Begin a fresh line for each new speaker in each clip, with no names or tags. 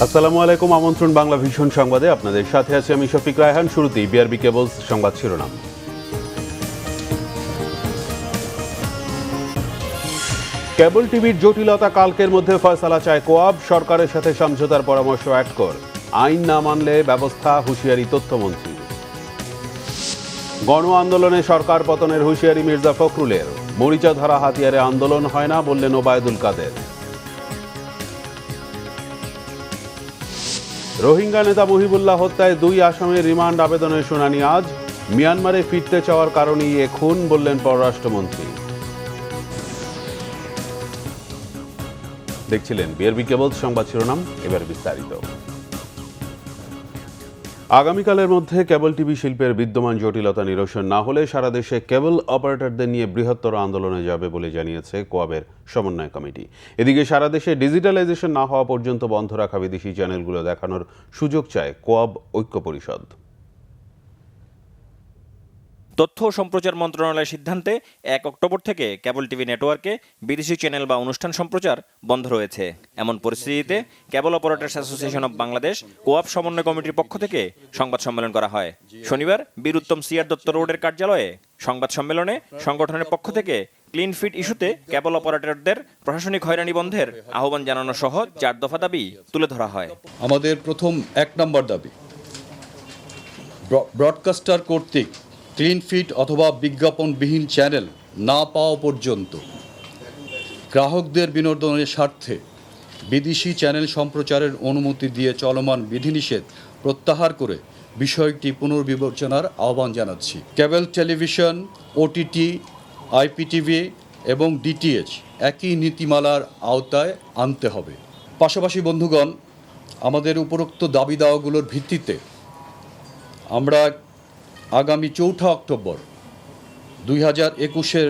আসসালামু আলাইকুম। আমন্ত্রণ বাংলা ভিশন সংবাদে আপনাদের সাথে আছে আমি শফিক রায়হান। শুরুতেই বিআরবি কেবলস সংবাদ শিরোনাম। কেবল টিভির জটিলতা কালকের মধ্যে ফয়সালা চায় কোয়াব। সরকারের সাথে সমঝোতার পরামর্শ অ্যাডকোর। আইন না মানলে ব্যবস্থা, হুঁশিয়ারি তথ্যমন্ত্রী। গণ আন্দোলনে সরকার পতনের হুঁশিয়ারি মির্জা ফখরুলের। মরিচা ধরা হাতিয়ারে আন্দোলন হয় না বললেন ওবায়দুল কাদের। রোহিঙ্গা নেতা মুহিবুল্লাহ হত্যায় 2 আসামির রিমান্ড আবেদনের শুনানি আজ। মিয়ানমারে ফিরতে চাওয়ার কারণেই এ খুন বললেন পররাষ্ট্রমন্ত্রী। দেখছিলেন বিআরবি কেবল সংবাদ শিরোনাম, এবার বিস্তারিত। আগামীকালের মধ্যে কেবল টিভি শিল্পের বিদ্যমান জটিলতা নিরসন না হলে সারা দেশে কেবল অপারেটরদের নিয়ে বৃহত্তর আন্দোলনে যাবে বলে জানিয়েছে কোয়াবের সমন্বয় কমিটি। এদিকে সারা দেশে ডিজিটালাইজেশন না হওয়া পর্যন্ত বন্ধ রাখা বিদেশি চ্যানেলগুলো দেখানোর সুযোগ চায় কোয়াব ঐক্য পরিষদ।
তথ্য ও সম্প্রচার মন্ত্রণালয়ের সিদ্ধান্তে 1 অক্টোবর থেকে কেবল টিভি নেটওয়ার্কে বিদেশি চ্যানেল বা অনুষ্ঠান সম্প্রচার বন্ধ রয়েছে। এমন পরিস্থিতিতে কেবল অপারেটর্স অ্যাসোসিয়েশন অব বাংলাদেশ কোয়াব সমন্বয় কমিটির পক্ষ থেকে সংবাদ সম্মেলন করা হয়। শনিবার বীর উত্তম সিআর দত্ত রোডের কার্যালয়ে সংবাদ সম্মেলনে সংগঠনের পক্ষ থেকে ক্লিন ফিট ইস্যুতে কেবল অপারেটরদের প্রশাসনিক হয়রানি বন্ধের আহ্বান জানানো সহ 4 দফা দাবি তুলে ধরা হয়।
আমাদের প্রথম 1 নম্বর দাবি, ব্রডকাস্টার কর্তৃক ক্লিন ফিট অথবা বিজ্ঞাপনবিহীন চ্যানেল না পাওয়া পর্যন্ত গ্রাহকদের বিনোদনের স্বার্থে বিদেশি চ্যানেল সম্প্রচারের অনুমতি দিয়ে চলমান বিধিনিষেধ প্রত্যাহার করে বিষয়টি পুনর্বিবেচনার আহ্বান জানাচ্ছি। কেবল টেলিভিশন, ওটিটি, আইপিটিভি এবং ডিটিএইচ একই নীতিমালার আওতায় আনতে হবে। পাশাপাশি বন্ধুগণ, আমাদের উপরোক্ত দাবি দাওয়াগুলোর ভিত্তিতে আমরা আগামী 4 অক্টোবর 2021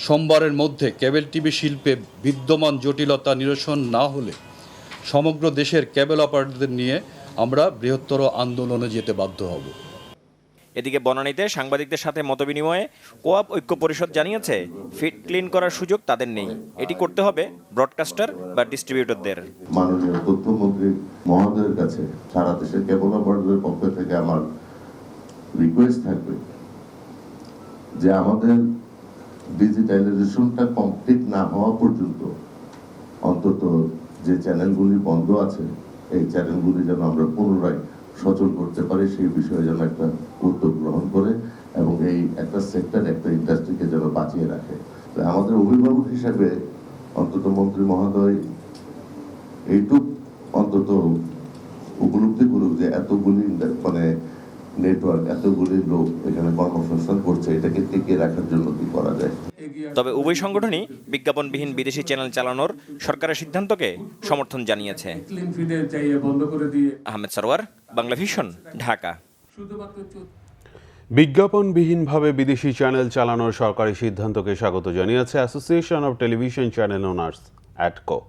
সোমবারের মধ্যে কেবল টিভি শিল্পে বিদ্যমান জটিলতা নিরসন না হলে সমগ্র দেশের কেবল অপারেটরদের নিয়ে আমরা বৃহত্তর আন্দোলনে যেতে বাধ্য হব।
এদিকে বনানীতে সাংবাদিকদের সাথে মতবিনিময়ে কোয়াব ঐক্য পরিষদ জানিয়েছে, ফিট ক্লিন করার সুযোগ তাদের নেই। এটি করতে হবে ব্রডকাস্টার বা ডিস্ট্রিবিউটরদের।
মাননীয় তথ্যমন্ত্রী মহোদয়ের কাছে সারা দেশের কেবল অপারেটরদের পক্ষ থেকে আমার রিকোয়েস্ট থাকবে যে আমাদের ডিজিটালাইজেশনটা কমপ্লিট না হওয়া পর্যন্ত অন্তত যে চ্যানেলগুলি বন্ধ আছে এই চ্যানেলগুলি যেন আমরা পুনরায় সচল করতে পারি, সেই বিষয়ে যেন একটা উদ্যোগ গ্রহণ করে এবং এই একটা সেক্টর, একটা ইন্ডাস্ট্রিকে যেন বাঁচিয়ে রাখে। আমাদের অভিভাবক হিসেবে অন্তত মন্ত্রী মহোদয় এইটুক অন্তত উপলব্ধি করুক যে এতগুলি মানে নেটওয়ার্ক, এতগুলি লোক এখানে কর্মসংস্থান করছে, এটাকে টিকিয়ে রাখার জন্য কি করা যায়।
তবে উভয় সংগঠনই বিজ্ঞাপনবিহীন বিদেশি চ্যানেল চালানোর সরকারের সিদ্ধান্তকে সমর্থন জানিয়েছে। আহমেদ সরওয়ার, বাংলা ভিশন, ঢাকা।
বিজ্ঞাপনবিহীনভাবে বিদেশি চ্যানেল চালানোর সরকারি সিদ্ধান্তকে স্বাগত জানিয়েছে association of television channel owners ATCO.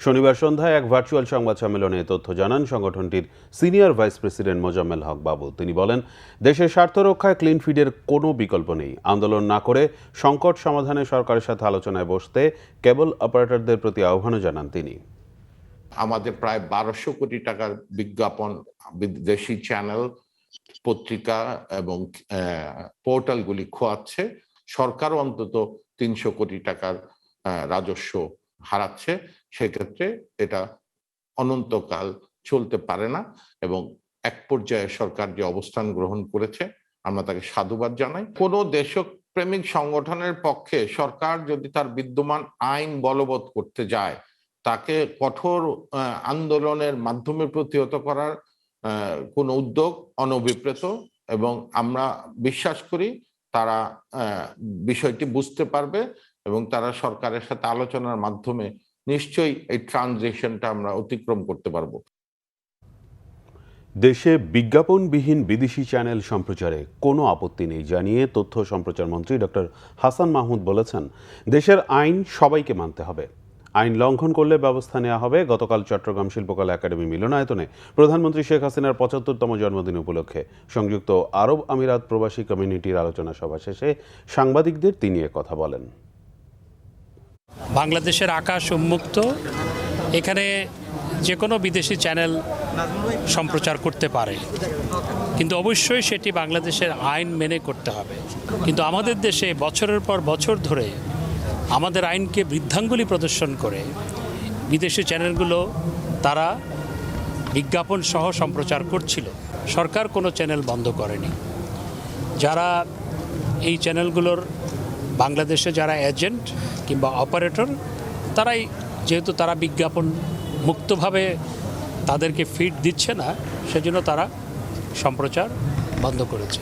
শনিবার সন্ধ্যায় এক ভার্চুয়াল সংবাদ সম্মেলনে তথ্য জানান সংগঠনটির senior vice president Mozammel Haque Babu. তিনি বলেন, দেশের স্বার্থ রক্ষায় ক্লিন ফিডের কোনো বিকল্প নেই। আন্দোলন না করে সংকট সমাধানে সরকারের সাথে আলোচনায় বসতে কেবল অপারেটরদের প্রতি আহ্বানও জানান তিনি।
আমাদের প্রায় 1200 কোটি টাকার বিজ্ঞাপন বিদেশি চ্যানেল, পত্রিকা এবং পোর্টালগুলি খোয়াচ্ছে। সরকার অন্তত 300 কোটি টাকার রাজস্ব হারাচ্ছে। সেক্ষেত্রে এটা অনন্তকাল চলতে পারে না এবং এক পর্যায়ে সরকার যে অবস্থান গ্রহণ করেছে আমরা তাকে সাধুবাদ জানাই। কোনো দেশপ্রেমিক সংগঠনের পক্ষে সরকার যদি তার বিদ্যমান আইন বলবৎ করতে যায়, তাকে কঠোর আন্দোলনের মাধ্যমে প্রতিহত করার কোন উদ্যোগ অনভিপ্রেত এবং আমরা বিশ্বাস করি তারা বিষয়টি বুঝতে পারবে এবং তারা সরকারের সাথে আলোচনার মাধ্যমে নিশ্চয়ই এই ট্রানজিশনটা আমরা অতিক্রম করতে পারবো।
দেশে বিজ্ঞাপনবিহীন বিদেশি চ্যানেল সম্প্রচারে কোনো আপত্তি নেই জানিয়ে তথ্য সম্প্রচার মন্ত্রী ডক্টর হাসান মাহমুদ বলেছেন, দেশের আইন সবাইকে মানতে হবে, আইন লঙ্ঘন করলে ব্যবস্থা নেওয়া হবে। গতকাল চট্টগ্রাম শিল্পকলা একাডেমি মিলনায়তনে প্রধানমন্ত্রী শেখ হাসিনার 75তম জন্মদিন উপলক্ষে সংযুক্ত আরব আমিরাত প্রবাসী কমিউনিটির আলোচনা সভা শেষে সাংবাদিকদের তিনি কথা বলেন।
বাংলাদেশের আকাশ উন্মুক্ত, এখানে যে কোনো বিদেশি চ্যানেল সম্প্রচার করতে পারে, কিন্তু অবশ্যই সেটি বাংলাদেশের আইন মেনে করতে হবে। কিন্তু আমাদের দেশে বছরের পর বছর ধরে আমাদের আইনকে বৃদ্ধাঙ্গুলি প্রদর্শন করে বিদেশি চ্যানেলগুলো তারা বিজ্ঞাপন সহ সম্প্রচার করছিল। সরকার কোনো চ্যানেল বন্ধ করেনি। যারা এই চ্যানেলগুলোর বাংলাদেশে যারা এজেন্ট কিংবা অপারেটর, তারাই যেহেতু তারা বিজ্ঞাপন মুক্তভাবে তাদেরকে ফিড দিচ্ছে না, সেজন্য তারা সম্প্রচার বন্ধ করেছে।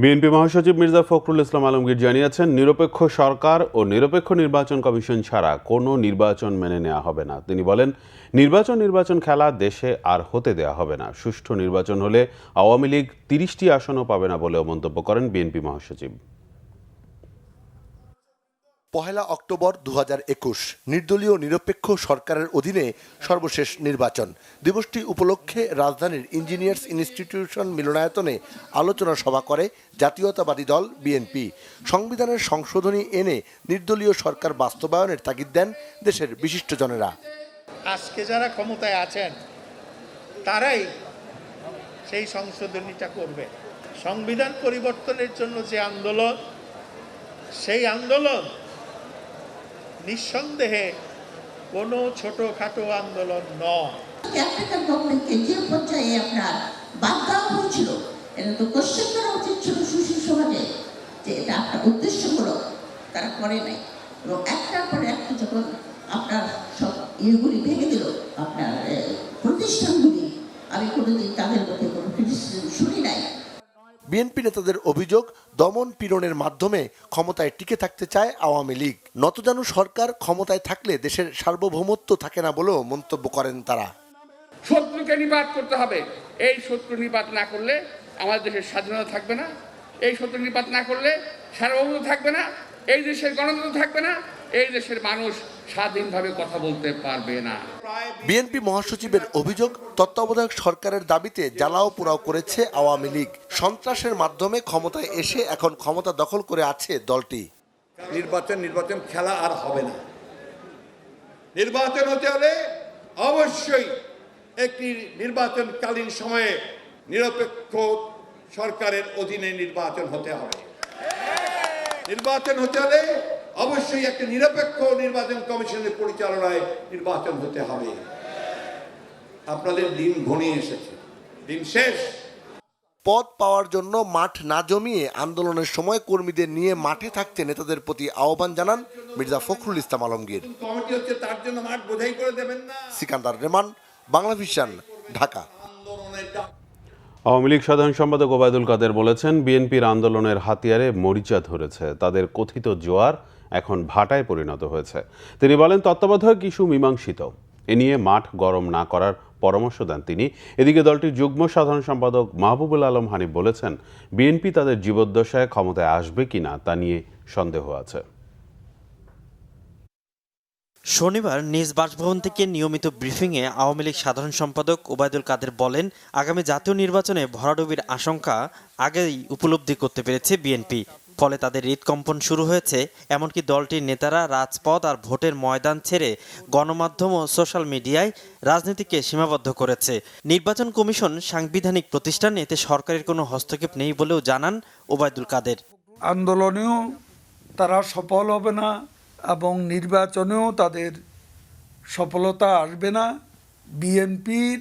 বিএনপি মহাসচিব মির্জা ফখরুল ইসলাম আলমগীর জানিয়েছেন, নিরপেক্ষ সরকার ও নিরপেক্ষ নির্বাচন কমিশন ছাড়া কোনো নির্বাচন মেনে নেওয়া হবে না। তিনি বলেন, নির্বাচন খেলা দেশে আর হতে দেওয়া হবে না। সুষ্ঠু নির্বাচন হলে আওয়ামী লীগ 30টি আসনও পাবে না বলেও মন্তব্য করেন বিএনপি মহাসচিব।
1 অক্টোবর 2021 নির্দলীয় নিরপেক্ষ সরকারের অধীনে সর্বশেষ নির্বাচন দিবসটি উপলক্ষে রাজধানীর ইঞ্জিনিয়ার্স ইনস্টিটিউশন মিলনায়তনে আলোচনা সভা করে জাতীয়তাবাদী দল বিএনপি। সংবিধানের সংশোধনী এনে নির্দলীয় সরকার বাস্তবায়নের তাগিদ দেন দেশের বিশিষ্টজনেরা।
আজকে যারা ক্ষমতায় আছেন তারাই সেই সংশোধনীটা করবে। সংবিধান পরিবর্তনের জন্য যে আন্দোলন, সেই আন্দোলন নিঃসন্দেহে কোনো ছোটখাটো আন্দোলন নয়।
একটা গভর্নমেন্টকে যে পর্যায়ে আপনার বাদ দেওয়া হয়েছিল, এটা তো কোশ্চেন করা উচিত ছিল সুশীল সমাজে যে এটা আপনার উদ্দেশ্যমূলক, তারা করে নাই। এবং একটার পরে একটা যখন আপনার সব ইয়েগুলি ভেঙে দিল, আপনার প্রতিষ্ঠানগুলি, আমি কোনোদিন তাদের মধ্যে কোনো ক্রিটিসিজম শুনি নাই।
বিএনপি নেতাদের অভিযোগ, দমন পীড়নের মাধ্যমে ক্ষমতায় টিকে থাকতে চায় আওয়ামী লীগ। নতজানু সরকার ক্ষমতায় থাকলে দেশের সার্বভৌমত্ব থাকে না বলেও মন্তব্য করেন তারা।
শত্রুকে নিপাত করতে হবে। এই শত্রু নিপাত না করলে আমাদের দেশের স্বাধীনতা থাকবে না। এই শত্রু নিপাত না করলে সার্বভৌমত্ব থাকবে না। এই দেশের গণতন্ত্র থাকবে না। এই দেশের মানুষ স্বাধীনভাবে কথা বলতে পারবে না।
বিএনপি মহাসচিবের অভিযোগ, তত্ত্বাবধায়ক সরকারের দাবিতে জ্বালাও পোড়াও করেছে আওয়ামী লীগ। সন্ত্রাসের মাধ্যমে ক্ষমতায় এসে এখন ক্ষমতা দখল করে আছে দলটি।
নির্বাচন খেলা আর হবে না। নির্বাচন হতে হলে অবশ্যই একটি নির্বাচনকালীন সময়ে নিরপেক্ষ সরকারের অধীনে নির্বাচন হতে হবে। নির্বাচন হতে হলে অবশ্যই একটি নিরপেক্ষ নির্বাচন কমিশনের পরিচালনায় নির্বাচন হতে হবে। আপনাদের দিন ঘনিয়ে এসেছে, দিন শেষ।
পদ পাওয়ার জন্য মাঠ না জমিয়ে আন্দোলনের সময় কর্মীদের নিয়ে মাঠে থাকতে নেতাদের প্রতি আহ্বান জানান মির্জা ফখরুল ইসলাম আলমগীর।
কমিটি হচ্ছে, তার জন্য মাঠ বোঝাই করে দেবেন না।
সিকান্দার রেমান, বাংলাভিশন, ঢাকা।
আওয়ামী লীগ সাধারণ সম্পাদক ওবায়দুল কাদের বলেছেন, বিএনপির আন্দোলনের হাতিয়ারে মরিচা ধরেছে। তাদের কথিত জোয়ার এখন ভাটায় পরিণত হয়েছে। তিনি বলেন, তত্ত্বাবধায়ক ইস্যু মীমাংসিত, এ নিয়ে মাঠ গরম না করার পরামর্শ দেন তিনি। এদিকে দলটির যুগ্ম সাধারণ সম্পাদক মাহবুবুল আলম হানিফ বলেছেন, বিএনপি তাদের জীবদ্দশায় ক্ষমতায় আসবে কিনা তা নিয়ে সন্দেহ আছে।
শনিবার নিজ বাসভবন থেকে নিয়মিত ব্রিফিংয়ে আওয়ামী লীগ সাধারণ সম্পাদক ওবায়দুল কাদের বলেন, আগামী জাতীয় নির্বাচনে ভরাডুবির আশঙ্কা আগেই উপলব্ধি করতে পেরেছে বিএনপি। ফলে তাদের হৃদকম্পন শুরু হয়েছে। এমনকি দলটির নেতারা রাজপথ আর ভোটের ময়দান ছেড়ে গণমাধ্যম ও সোশ্যাল মিডিয়ায় রাজনীতিকে সীমাবদ্ধ করেছে। নির্বাচন কমিশন সাংবিধানিক প্রতিষ্ঠান, এতে সরকারের কোনো হস্তক্ষেপ নেই বলেও জানান ওবায়দুল কাদের।
আন্দোলনেও তারা সফল হবে না এবং নির্বাচনেও তাদের সফলতা আসবে না। বিএনপির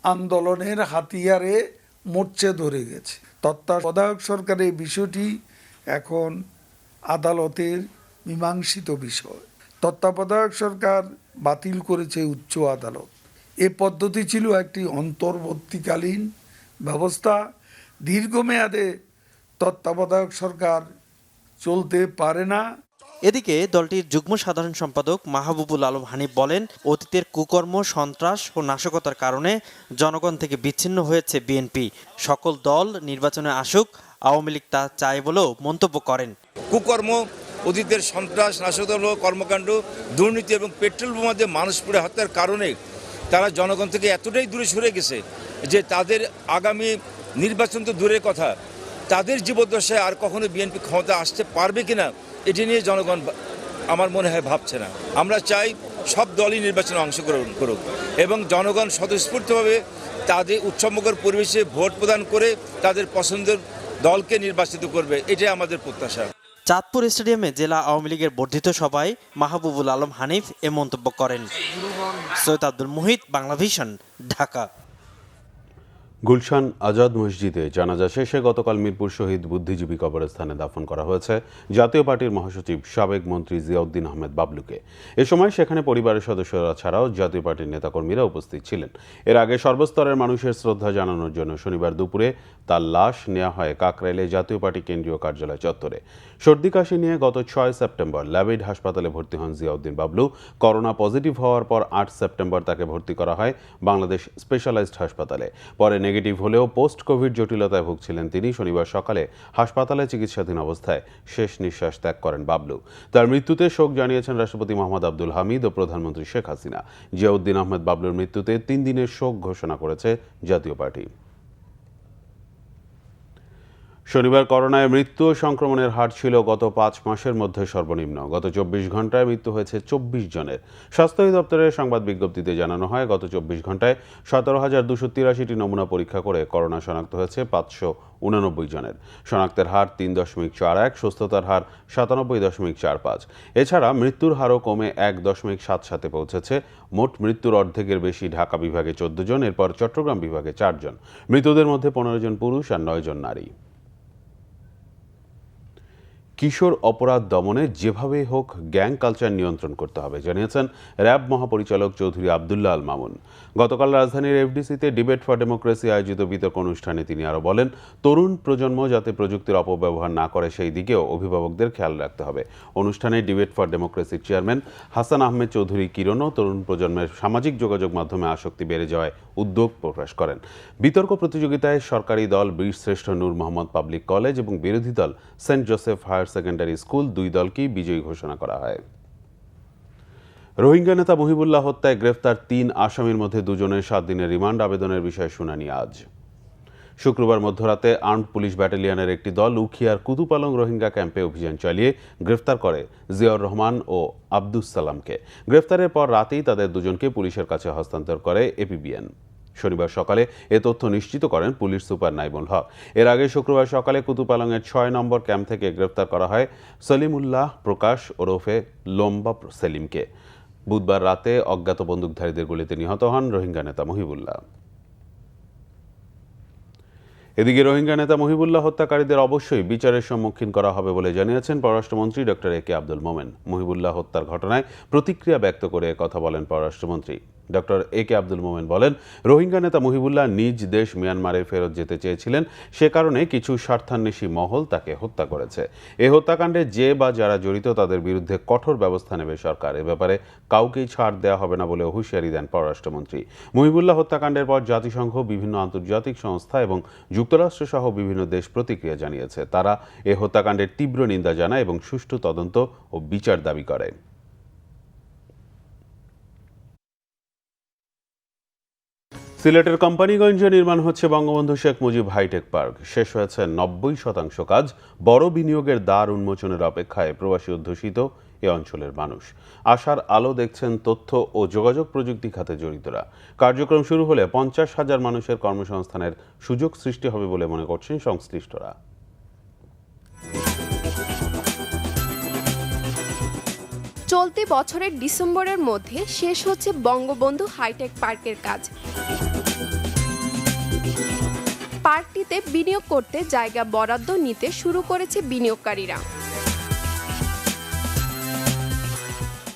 আন্দোলনের হাতিয়ারে মোর্চে ধরে গেছে। তত্ত্বাবধায়ক সরকারের বিষয়টি এখন আদালতের মীমাংসিত বিষয়। তত্ত্বাবধায়ক সরকার বাতিল করেছে উচ্চ আদালত। এ পদ্ধতি ছিল একটি অন্তর্বর্তীকালীন ব্যবস্থা। দীর্ঘমেয়াদে তত্ত্বাবধায়ক সরকার চলতে পারে না।
এদিকে দলটির যুগ্ম সাধারণ সম্পাদক মাহবুবুল আলম হানিফ বলেন, অতীতের কুকর্ম, সন্ত্রাস ও নাশকতার কারণে জনগণ থেকে বিচ্ছিন্ন হয়েছে বিএনপি। সকল দল নির্বাচনে আসুক, আওয়ামী লীগ তা চায় বলেও মন্তব্য করেন।
কুকর্ম, অতীতের সন্ত্রাস, নাশকতামূলক কর্মকাণ্ড, দুর্নীতি এবং পেট্রোল বোমা দিয়ে মানুষ পুড়ে হত্যার কারণে তারা জনগণ থেকে এতটাই দূরে সরে গেছে যে তাদের আগামী নির্বাচন তো দূরের কথা, তাদের জীবদ্দশায় আর কখনো বিএনপি ক্ষমতা আসতে পারবে কিনা এটি নিয়ে জনগণ আমার মনে হয় ভাবছে না। আমরা চাই সব দলই নির্বাচনে অংশগ্রহণ করুক এবং জনগণ স্বতঃস্ফূর্তভাবে তাদের উৎসবমুখর পরিবেশে ভোট প্রদান করে তাদের পছন্দের দলকে নির্বাচিত করবে, এটাই আমাদের প্রত্যাশা।
চাঁদপুর স্টেডিয়ামে জেলা আওয়ামী লীগের বর্ধিত সভায় মাহবুবুল আলম হানিফ এ মন্তব্য করেন। সৈয়দ আব্দুল মুহিত, বাংলা ভিশন, ঢাকা।
গুলশান আজাদ মসজিদে জানাজা শেষে গতকাল মিরপুর শহীদ বুদ্ধিজীবী কবরস্থানে দাফন করা হয়েছে জাতীয় পার্টির মহাসচিব সাবেক মন্ত্রী জিয়াউদ্দিন আহমেদ বাবলুকে। এ সময় সেখানে পরিবারের সদস্যরা ছাড়াও জাতীয় পার্টির নেতাকর্মীরা উপস্থিত ছিলেন। এর আগে সর্বস্তরের মানুষের শ্রদ্ধা জানানোর জন্য শনিবার দুপুরে তার লাশ নেওয়া হয় কাকরাইলে জাতীয় পার্টি কেন্দ্রীয় কার্যালয় চত্বরে। সর্দি কাশি নিয়ে গত 6 সেপ্টেম্বর ল্যাবেড হাসপাতালে ভর্তি হন জিয়াউদ্দিন বাবলু। করোনা পজিটিভ হওয়ার পর 8 সেপ্টেম্বর তাকে ভর্তি করা হয় বাংলাদেশ স্পেশালাইজড হাসপাতালে। পরে নেগেটিভ হলেও পোস্ট কোভিড জটিলতায় ভুগছিলেন তিনি। শনিবার সকালে হাসপাতালে চিকিৎসাধীন অবস্থায় শেষ নিঃশ্বাস ত্যাগ করেন বাবলু। তার মৃত্যুতে শোক জানিয়েছেন রাষ্ট্রপতি মোহাম্মদ আব্দুল হামিদ ও প্রধানমন্ত্রী শেখ হাসিনা। জিয়াউদ্দিন আহমেদ বাবলুর মৃত্যুতে 3 দিনের শোক ঘোষণা করেছে জাতীয় পার্টি। শনিবার করোনায় মৃত্যু ও সংক্রমণের হার ছিল গত 5 মাসের মধ্যে সর্বনিম্ন। গত 24 ঘন্টায় মৃত্যু হয়েছে 24 জনের। স্বাস্থ্য অধিদপ্তরের সংবাদ বিজ্ঞপ্তিতে জানানো হয়, গত 24 ঘন্টায় 17,283টি নমুনা পরীক্ষা করে করোনা শনাক্ত হয়েছে 589 জনের। শনাক্তের হার 3.41, সুস্থতার হার 97.45। এছাড়া মৃত্যুর হারও কমে 1.77 পৌঁছেছে। মোট মৃত্যুর অর্ধেকের বেশি ঢাকা বিভাগে 14 জন, এরপর চট্টগ্রাম বিভাগে 4 জন। মৃতদের মধ্যে 15 জন পুরুষ আর 9 জন নারী। কিশোর অপরাধ দমনে যেভাবে হোক গ্যাং কালচার নিয়ন্ত্রণ করতে হবে জানিয়েছেন র্যাব মহাপরিচালক চৌধুরী আবদুল্লাহ আল মামুন। গতকাল রাজধানীর এফডিসিতে ডিবেট ফর ডেমোক্রেসি আয়োজিত বিতর্ক অনুষ্ঠানে তিনি আরও বলেন, তরুণ প্রজন্ম যাতে প্রযুক্তির অপব্যবহার না করে সেই দিকেও অভিভাবকদের খেয়াল রাখতে হবে। অনুষ্ঠানে ডিবেট ফর ডেমোক্রেসির চেয়ারম্যান হাসান আহমেদ চৌধুরী কিরণও তরুণ প্রজন্মের সামাজিক যোগাযোগ মাধ্যমে আসক্তি বেড়ে যাওয়ায় উদ্বেগ প্রকাশ করেন। বিতর্ক প্রতিযোগিতায় সরকারি দল বীরশ্রেষ্ঠ নূর মোহাম্মদ পাবলিক কলেজ এবং বিরোধী দল Saint Joseph higher secondary school 2 দলকেই বিজয়ী ঘোষণা করা হয়। রোহিঙ্গা নেতা মহিবুল্লাহ হত্যায় গ্রেফতার 3 আসামির মধ্যে 2 জনের 7 দিনের রিমান্ড আবেদনের বিষয়ে শুনানি আজ। শুক্রবার মধ্যরাতে আর্মড পুলিশ ব্যাটালিয়নের একটি দল উখিয়ার কুতুপালং রোহিঙ্গা ক্যাম্পে অভিযান চালিয়ে গ্রেফতার করে জিয়াউর রহমান ও আব্দুস সালামকে। গ্রেফতারের পর রাতেই তাদের 2 জনকে পুলিশের কাছে হস্তান্তর করে এপিবিএন। শনিবার সকালে এ তথ্য নিশ্চিত করেন পুলিশ সুপার নাইমুল হক। এর আগে শুক্রবার সকালে কুতুপালংয়ের 6 নম্বর ক্যাম্প থেকে গ্রেফতার করা হয় সলিমুল্লাহ প্রকাশ ওরফে লম্বা সেলিমকে। বুধবার রাতে অজ্ঞাত বন্দুকধারীদের গুলিতে নিহত হন রোহিঙ্গা নেতা মহিবুল্লাহ। এদিকে রোহিঙ্গা নেতা মহিবুল্লাহ হত্যাকারীদের অবশ্যই বিচারের সম্মুখীন করা হবে বলে জানিয়েছেন পররাষ্ট্রমন্ত্রী ডক্টর এ কে আব্দুল মোমেন। মহিবুল্লাহ হত্যার ঘটনায় প্রতিক্রিয়া ব্যক্ত করে কথা বলেন পররাষ্ট্রমন্ত্রী। ডক্টর এ কে আব্দুল মোমেন বলেন, রোহিঙ্গা নেতা মহিবুল্লাহ নিজ দেশ মিয়ানমারে ফেরত যেতে চেয়েছিলেন, সে কারণে কিছু স্বার্থান্বেষী মহল তাকে হত্যা করেছে। এই হত্যাকাণ্ডে যে বা যারা জড়িত তাদের বিরুদ্ধে কঠোর ব্যবস্থা নেবে সরকার। এ ব্যাপারে কাউকেই ছাড় দেওয়া হবে না বলে হুঁশিয়ারি দেন পররাষ্ট্রমন্ত্রী। মহিবুল্লাহ হত্যাকাণ্ডের পর জাতিসংঘ, বিভিন্ন আন্তর্জাতিক সংস্থা এবং যুক্তরাষ্ট্র সহ বিভিন্ন দেশ প্রতিক্রিয়া জানিয়েছে। তারা এ হত্যাকাণ্ডের তীব্র নিন্দা জানায় এবং সুষ্ঠু তদন্ত ও বিচার দাবি করে। সিলেটের কোম্পানিগঞ্জে নির্মাণ হচ্ছে বঙ্গবন্ধু শেখ মুজিব হাইটেক পার্ক। শেষ হয়েছে 90% কাজ। বড় বিনিয়োগের দ্বার উন্মোচনের অপেক্ষায় প্রবাসী অধ্যুষিত এ অঞ্চলের মানুষ। আশার আলো দেখছেন তথ্য ও যোগাযোগ প্রযুক্তি খাতে জড়িতরা। কার্যক্রম শুরু হলে 50,000 মানুষের কর্মসংস্থানের সুযোগ সৃষ্টি হবে বলে মনে করছেন সংশ্লিষ্টরা।
চলতি বছরের ডিসেম্বরের মধ্যে শেষ হচ্ছে বঙ্গবন্ধু হাইটেক পার্কের কাজ। পার্কটিতে বিনিয়োগ করতে জায়গা বরাদ্দ নিতে শুরু করেছে বিনিয়োগকারীরা।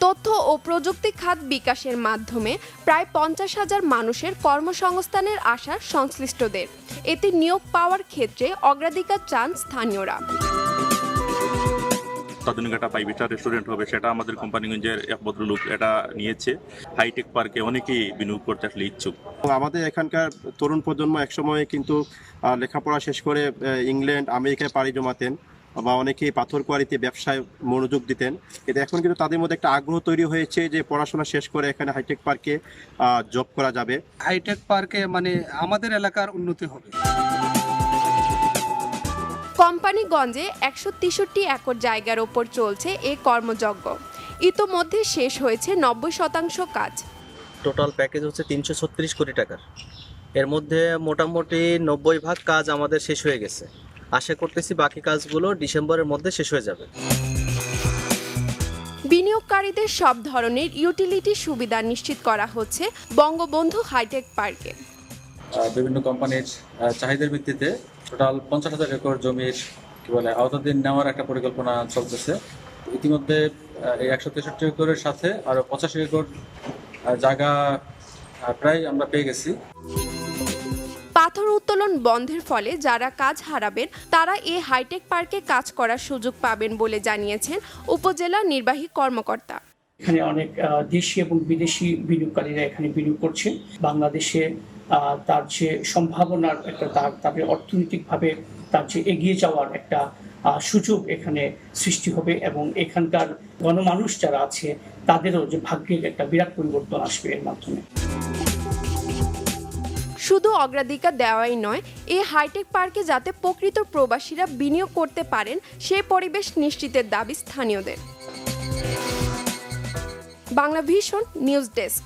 তথ্য ও প্রযুক্তি খাত বিকাশের মাধ্যমে প্রায় 50,000 মানুষের কর্মসংস্থানের আশা সংশ্লিষ্টদের। এতে নিয়োগ পাওয়ার ক্ষেত্রে অগ্রাধিকার চান স্থানীয়রা।
আধুনিক একটা 5-স্টার রেস্টুরেন্ট হবে, সেটা আমাদের কোম্পানিগঞ্জের এক ভদ্রলোক এটা নিয়েছে। হাইটেক পার্কে অনেকেই বিনিয়োগ করতে আসলে ইচ্ছুক।
আমাদের এখানকার তরুণ প্রজন্ম একসময় কিন্তু লেখাপড়া শেষ করে ইংল্যান্ড, আমেরিকায় পাড়ি জমাতেন বা অনেকেই পাথর কোয়ারিতে ব্যবসায় মনোযোগ দিতেন। কিন্তু এখন কিন্তু তাদের মধ্যে একটা আগ্রহ তৈরি হয়েছে যে পড়াশোনা শেষ করে এখানে হাইটেক পার্কে জব করা যাবে।
হাইটেক পার্কে মানে আমাদের এলাকার উন্নতি হবে।
কোম্পানিগঞ্জে 163 একর জায়গার ওপর চলছে এ কর্মযজ্ঞ। ইতোমধ্যে শেষ হয়েছে 90% কাজ।
টোটাল প্যাকেজ হচ্ছে 336 কোটি টাকার। এর মধ্যে মোটামুটি 90% কাজ আমাদের শেষ হয়ে গেছে। আশা করতেছি বাকি কাজগুলো ডিসেম্বরের মধ্যে শেষ হয়ে যাবে।
বিনিয়োগকারীদের সব ধরনের ইউটিলিটি সুবিধা নিশ্চিত করা হচ্ছে বঙ্গবন্ধু হাইটেক পার্কে।
বিভিন্ন কোম্পানির চাহিদার ভিত্তিতে টোটাল 50,000 একর জমির আওতাধীন নেওয়ার একটা পরিকল্পনা চলতেছে। ইতিমধ্যে এই 163 একরের সাথে আরো 85 একর জায়গা প্রায় আমরা পেয়ে গেছি।
পাথর উত্তোলন বন্ধের ফলে যারা কাজ হারাবেন তারা এই হাইটেক পার্কে কাজ করার সুযোগ পাবেন বলে জানিয়েছেন উপজেলা নির্বাহী কর্মকর্তা।
এখানে অনেক দেশি এবং বিদেশি বিনিয়োগকারীরা এখানে বিনিয়োগ করছেন। বাংলাদেশে তার যে সম্ভাবনার একটা তাদের অর্থনৈতিকভাবে তার যে এগিয়ে যাওয়ার একটা সুযোগ এখানে সৃষ্টি হবে এবং এখানকার গণমানুষ যারা আছে তাদেরও যে ভাগ্যের একটা বিরাট পরিবর্তন আসবে এর মাধ্যমে।
শুধু অগ্রাধিকার দেওয়াই নয়, এই হাইটেক পার্কে যাতে প্রকৃত প্রবাসীরা বিনিয়োগ করতে পারেন সেই পরিবেশ নিশ্চিতের দাবি স্থানীয়দের। Bangla vision news desk.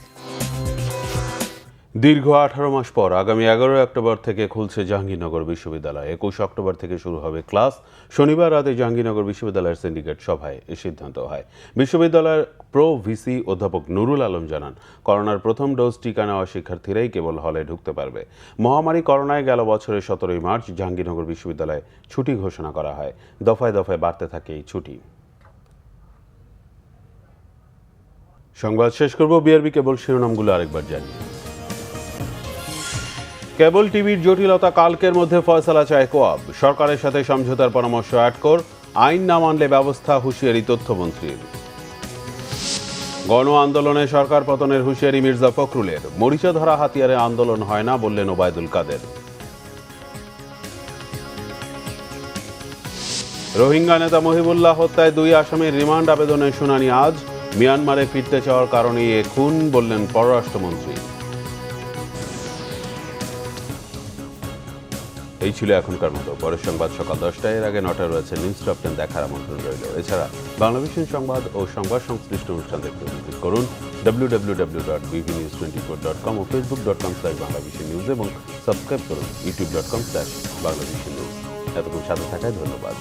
দীর্ঘ 18 মাস পর আগামী 11 অক্টোবর থেকে খুলছে জাহাঙ্গীরনগর বিশ্ববিদ্যালয়। 21 অক্টোবর থেকে শুরু হবে ক্লাস। শনিবার রাতে জাহাঙ্গীরনগর বিশ্ববিদ্যালয়ের সিন্ডিকেট সভায় এ সিদ্ধান্ত হয়। বিশ্ববিদ্যালয়ের প্রো ভিসি অধ্যাপক নুরুল আলম জানান, করোনার প্রথম ডোজ টিকা নেওয়া শিক্ষার্থীরাই কেবল হলে ঢুকতে পারবে। মহামারী করোনায় গেল বছরের 17 মার্চ জাহাঙ্গীরনগর বিশ্ববিদ্যালয়ে ছুটি ঘোষণা করা হয়। দফায় দফায় বাড়তে থাকে এই ছুটি। সংবাদ শেষ করব বিআরবি কেবল শিরোনামগুলো আরেকবার জানিয়ে। কেবল টিভির জটিলতা কালকের মধ্যে ফয়সালা চায় কোয়াব। সরকারের সাথে সমঝোতার পরামর্শ আটকর। আইন না মানলে ব্যবস্থা, হুঁশিয়ারি তথ্যমন্ত্রীর। গণ আন্দোলনে সরকার পতনের হুঁশিয়ারি মির্জা ফখরুলের। মরিচা ধরা হাতিয়ারে আন্দোলন হয় না বললেন ওবায়দুল কাদের। রোহিঙ্গা নেতা মহিবুল্লাহ হত্যায় 2 আসামির রিমান্ড আবেদনের শুনানি আজ। মিয়ানমারে ফিরতে চাওয়ার কারণেই এ খুন বললেন পররাষ্ট্রমন্ত্রী। এই ছিল এখনকার মতো। পরের সংবাদ সকাল 10টায়, এর আগে 9টায় রয়েছে নিউজ টপ 10 দেখার আমন্ত্রণ রইল। এছাড়া বাংলাভিশন সংবাদ ও সংবাদ সংশ্লিষ্ট অনুষ্ঠান দেখতে ভিজিট করুন www.bvnews24.com ও facebook.com/banglavishnnews এবং সাবস্ক্রাইব করুন youtube.com/banglavishnnews। এতক্ষণ সাথে থাকায় ধন্যবাদ।